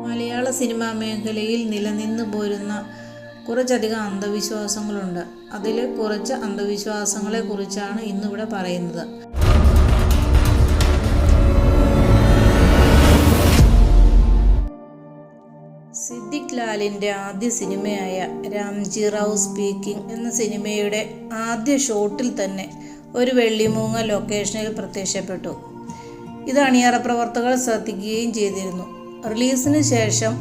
മലയാള cinema മേഖലയിൽ നിലനിന്നു പോരുന്ന കുറച്ചധികം അന്ധവിശ്വാസങ്ങളുണ്ട്. അതിൽ കുറച്ച് അന്ധവിശ്വാസങ്ങളെ കുറിച്ചാണ് ഇന്നിവിടെ പറയുന്നത്. സിദ്ദിഖ് ലാലിൻ്റെ ആദ്യ സിനിമയായ രാംജി റാവു സ്പീക്കിംഗ് എന്ന സിനിമയുടെ ആദ്യ ഷോട്ടിൽ തന്നെ ഒരു വെള്ളിമൂങ്ങ ലൊക്കേഷനിൽ പ്രത്യക്ഷപ്പെട്ടു. ഇത് അണിയറ പ്രവർത്തകർ ശ്രദ്ധിക്കുകയും ചെയ്തിരുന്നു. റിലീസിന് ശേഷം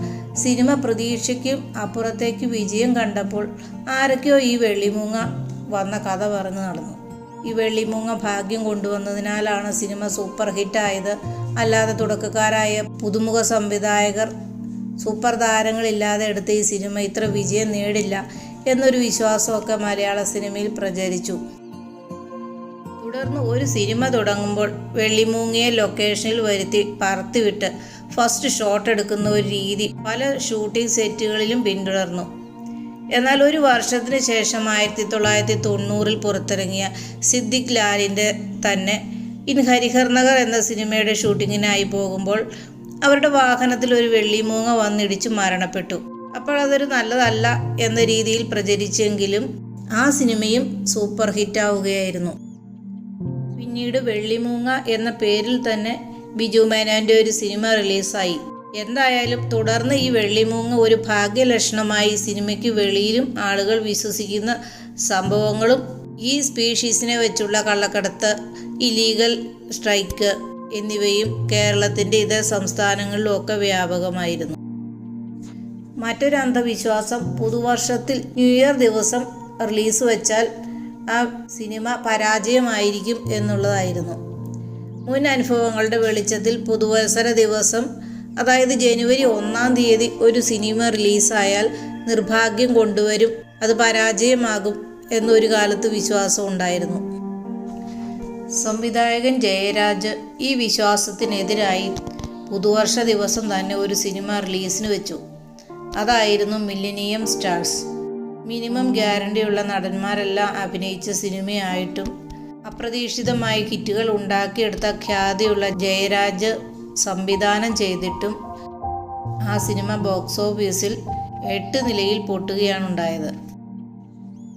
സിനിമ പ്രതീക്ഷയ്ക്കും അപ്പുറത്തേക്ക് വിജയം കണ്ടപ്പോൾ ആരൊക്കെയോ ഈ വെള്ളിമൂങ്ങ വന്ന കഥ പറഞ്ഞു നടന്നു. ഈ വെള്ളിമൂങ്ങ ഭാഗ്യം കൊണ്ടുവന്നതിനാലാണ് സിനിമ സൂപ്പർ ഹിറ്റായത്, അല്ലാതെ തുടക്കക്കാരായ പുതുമുഖ സംവിധായകർ സൂപ്പർ താരങ്ങളില്ലാതെ എടുത്ത ഈ സിനിമ ഇത്ര വിജയം നേടില്ല എന്നൊരു വിശ്വാസമൊക്കെ മലയാള സിനിമയിൽ പ്രചരിച്ചു. തുടർന്ന് ഒരു സിനിമ തുടങ്ങുമ്പോൾ വെള്ളിമൂങ്ങയെ ലൊക്കേഷനിൽ വരുത്തി പറത്തിവിട്ട് ഫസ്റ്റ് ഷോട്ട് എടുക്കുന്ന ഒരു രീതി പല ഷൂട്ടിംഗ് സെറ്റുകളിലും പിന്തുടർന്നു. എന്നാൽ ഒരു വർഷത്തിന് ശേഷം 1990 പുറത്തിറങ്ങിയ സിദ്ദിഖ് ലാലിൻ്റെ തന്നെ ഇൻ ഹരിഹർ നഗർ എന്ന സിനിമയുടെ ഷൂട്ടിങ്ങിനായി പോകുമ്പോൾ അവരുടെ വാഹനത്തിൽ ഒരു വെള്ളിമൂങ്ങ വന്നിടിച്ച് മരണപ്പെട്ടു. അപ്പോൾ അതൊരു നല്ലതല്ല എന്ന രീതിയിൽ പ്രചരിച്ചെങ്കിലും ആ സിനിമയും സൂപ്പർ ഹിറ്റാവുകയായിരുന്നു. പിന്നീട് വെള്ളിമൂങ്ങ എന്ന പേരിൽ തന്നെ ബിജു മേനോൻ്റെ ഒരു സിനിമ റിലീസായി. എന്തായാലും തുടർന്ന് ഈ വെള്ളിമൂങ്ങ ഒരു ഭാഗ്യലക്ഷണമായി സിനിമയ്ക്ക് വെളിയിലും ആളുകൾ വിശ്വസിക്കുന്ന സംഭവങ്ങളും ഈ സ്പീഷീസിനെ വെച്ചുള്ള കള്ളക്കടത്ത്, ഇല്ലീഗൽ സ്ട്രൈക്ക് എന്നിവയും കേരളത്തിൻ്റെ ഇതര സംസ്ഥാനങ്ങളിലുമൊക്കെ വ്യാപകമായിരുന്നു. മറ്റൊരു അന്ധവിശ്വാസം പുതുവർഷത്തിൽ ന്യൂ ഇയർ ദിവസം റിലീസ് വെച്ചാൽ ആ സിനിമ പരാജയമായിരിക്കും എന്നുള്ളതായിരുന്നു. മുൻ അനുഭവങ്ങളുടെ വെളിച്ചത്തിൽ പുതുവത്സര ദിവസം, അതായത് ജനുവരി 1 ഒരു സിനിമ റിലീസായാൽ നിർഭാഗ്യം കൊണ്ടുവരും, അത് പരാജയമാകും എന്നൊരു കാലത്ത് വിശ്വാസം ഉണ്ടായിരുന്നു. സംവിധായകൻ ജയരാജ് ഈ വിശ്വാസത്തിനെതിരായി പുതുവർഷ ദിവസം തന്നെ ഒരു സിനിമ റിലീസിന് വെച്ചു. അതായിരുന്നു മില്ലേനിയം സ്റ്റാർസ്. മിനിമം ഗ്യാരണ്ടിയുള്ള നടന്മാരെല്ലാം അഭിനയിച്ച സിനിമയായിട്ടും അപ്രതീക്ഷിതമായി ഹിറ്റുകൾ ഉണ്ടാക്കിയെടുത്ത ഖ്യാതിയുള്ള ജയരാജ് സംവിധാനം ചെയ്തിട്ടും ആ സിനിമ ബോക്സ് ഓഫീസിൽ 8 നിലയിൽ പൊട്ടുകയാണുണ്ടായത്.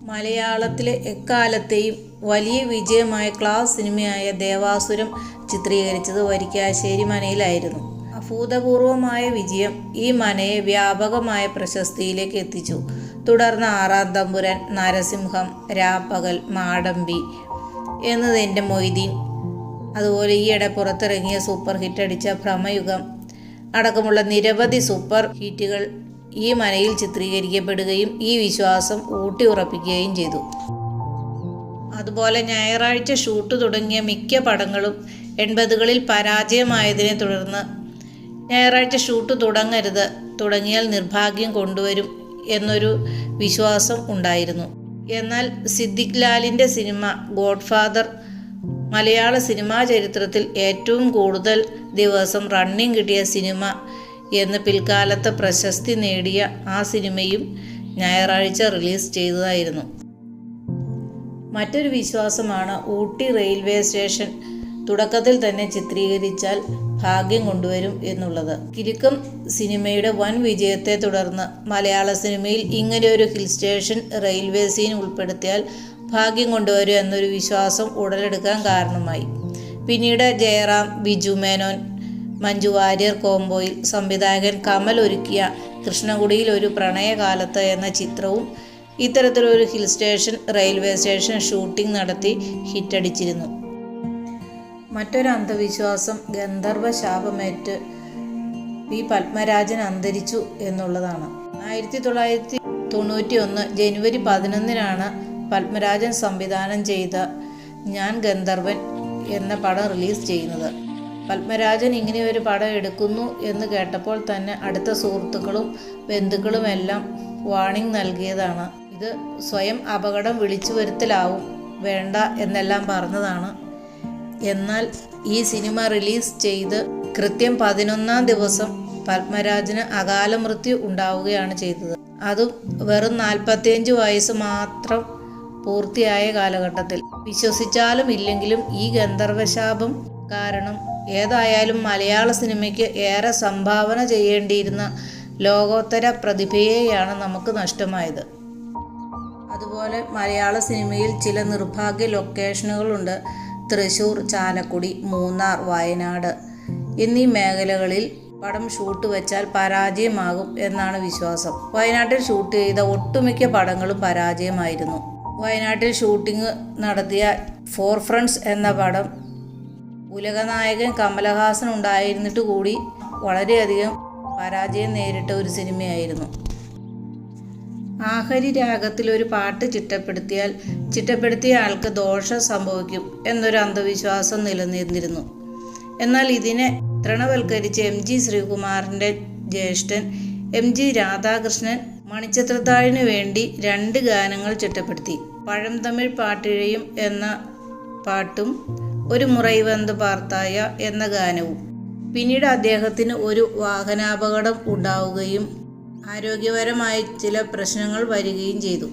മലയാളത്തിലെ എക്കാലത്തെയും വലിയ വിജയമായ ക്ലാസ് സിനിമയായ ദേവാസുരം ചിത്രീകരിച്ചത് വരിക്കാശ്ശേരി മനയിലായിരുന്നു. അഭൂതപൂർവമായ വിജയം ഈ മനയെ വ്യാപകമായ പ്രശസ്തിയിലേക്ക് എത്തിച്ചു. തുടർന്ന് ആറാം തമ്പുരാൻ, നരസിംഹം, രാപ്പകൽ, മാടമ്പി, എന്നതെൻ്റെ മൊയ്തീൻ, അതുപോലെ ഈയിടെ പുറത്തിറങ്ങിയ സൂപ്പർ ഹിറ്റടിച്ച ഭ്രമയുഗം അടക്കമുള്ള നിരവധി സൂപ്പർ ഹിറ്റുകൾ ഈ മനയിൽ ചിത്രീകരിക്കപ്പെടുകയും ഈ വിശ്വാസം ഊട്ടിയുറപ്പിക്കുകയും ചെയ്തു. അതുപോലെ ഞായറാഴ്ച ഷൂട്ട് തുടങ്ങിയ മിക്ക പടങ്ങളും 80കളിൽ പരാജയമായതിനെ തുടർന്ന് ഞായറാഴ്ച ഷൂട്ട് തുടങ്ങരുത്, തുടങ്ങിയാൽ നിർഭാഗ്യം കൊണ്ടുവരും എന്നൊരു വിശ്വാസം ഉണ്ടായിരുന്നു. എന്നാൽ സിദ്ദിഖ് ലാലിൻ്റെ സിനിമ ഗോഡ്ഫാദർ മലയാള സിനിമാ ചരിത്രത്തിൽ ഏറ്റവും കൂടുതൽ ദിവസം റണ്ണിങ് കിട്ടിയ സിനിമ എന്ന് പിൽക്കാലത്ത് പ്രശസ്തി നേടിയ ആ സിനിമയും ഞായറാഴ്ച റിലീസ് ചെയ്തതായിരുന്നു. മറ്റൊരു വിശ്വാസമാണ് ഊട്ടി റെയിൽവേ സ്റ്റേഷൻ തുടക്കത്തിൽ തന്നെ ചിത്രീകരിച്ചാൽ ഭാഗ്യം കൊണ്ടുവരും എന്നുള്ളത്. കിലുക്കം സിനിമയുടെ വൻ വിജയത്തെ തുടർന്ന് മലയാള സിനിമയിൽ ഇങ്ങനെ ഒരു ഹിൽ സ്റ്റേഷൻ റെയിൽവേ സീൻ ഉൾപ്പെടുത്തിയാൽ ഭാഗ്യം കൊണ്ടുവരും എന്നൊരു വിശ്വാസം ഉടലെടുക്കാൻ കാരണമായി. പിന്നീട് ജയറാം, ബിജു മേനോൻ, മഞ്ജു വാര്യർ കോംബോയിൽ സംവിധായകൻ കമൽ ഒരുക്കിയ കൃഷ്ണകുടിയിൽ ഒരു പ്രണയകാലത്ത് എന്ന ചിത്രവും ഇത്തരത്തിലൊരു hill station railway station shooting നടത്തി ഹിറ്റടിച്ചിരുന്നു. മറ്റൊരു അന്ധവിശ്വാസം ഗന്ധർവ ശാപമേറ്റ് പി പത്മരാജൻ അന്തരിച്ചു എന്നുള്ളതാണ്. 1991 ജനുവരി 11 പത്മരാജൻ സംവിധാനം ചെയ്ത ഞാൻ ഗന്ധർവൻ എന്ന പടം റിലീസ് ചെയ്യുന്നത്. പത്മരാജൻ ഇങ്ങനെ ഒരു പടം എടുക്കുന്നു എന്ന് കേട്ടപ്പോൾ തന്നെ അടുത്ത സുഹൃത്തുക്കളും ബന്ധുക്കളുമെല്ലാം വാർണിംഗ് നൽകിയതാണ്. ഇത് സ്വയം അപകടം വിളിച്ചു വരുത്തലാവും, വേണ്ട എന്നെല്ലാം പറഞ്ഞതാണ്. എന്നാൽ ഈ സിനിമ റിലീസ് ചെയ്ത് കൃത്യം 11 ദിവസം പത്മരാജന് അകാല മൃത്യു ഉണ്ടാവുകയാണ് ചെയ്തത്. അതും വെറും 45 വയസ്സ് മാത്രം പൂർത്തിയായ കാലഘട്ടത്തിൽ. വിശ്വസിച്ചാലും ഇല്ലെങ്കിലും ഈ ഗന്ധർവശാപം കാരണം ഏതായാലും മലയാള സിനിമയ്ക്ക് ഏറെ സംഭാവന ചെയ്യേണ്ടിയിരുന്ന ലോകോത്തര പ്രതിഭയെയാണ് നമുക്ക് നഷ്ടമായത്. അതുപോലെ മലയാള സിനിമയിൽ ചില നിർഭാഗ്യ ലൊക്കേഷനുകളുണ്ട്. തൃശ്ശൂർ, ചാലക്കുടി, മൂന്നാർ, വയനാട് എന്നീ മേഖലകളിൽ പടം ഷൂട്ട് വെച്ചാൽ പരാജയമാകും എന്നാണ് വിശ്വാസം. വയനാട്ടിൽ ഷൂട്ട് ചെയ്ത ഒട്ടുമിക്ക പടങ്ങളും പരാജയമായിരുന്നു. വയനാട്ടിൽ ഷൂട്ടിംഗ് നടത്തിയ ഫോർ ഫ്രണ്ട്സ് എന്ന പടം ഉലകനായകൻ കമലഹാസൻ ഉണ്ടായിരുന്നിട്ട് കൂടി വളരെയധികം പരാജയം നേരിട്ട ഒരു സിനിമയായിരുന്നു. ആഹരി രാഗത്തിൽ ഒരു പാട്ട് ചിട്ടപ്പെടുത്തിയാൽ ചിട്ടപ്പെടുത്തിയ ആൾക്ക് ദോഷം സംഭവിക്കും എന്നൊരു അന്ധവിശ്വാസം നിലനിന്നിരുന്നു. എന്നാൽ ഇതിനെ തൃണവൽക്കരിച്ച് MG ശ്രീകുമാറിൻ്റെ ജ്യേഷ്ഠൻ MG രാധാകൃഷ്ണൻ മണിച്ചിത്രത്താഴിനു വേണ്ടി 2 ഗാനങ്ങൾ ചിട്ടപ്പെടുത്തി. പഴംതമിഴ് പാട്ടിഴയും എന്ന പാട്ടും ഒരു മുറൈ വന്ന് പാർത്തായ എന്ന ഗാനവും. പിന്നീട് അദ്ദേഹത്തിന് ഒരു വാഹനാപകടം ഉണ്ടാവുകയും ആരോഗ്യപരമായി ചില പ്രശ്നങ്ങൾ വരികയും ചെയ്തു.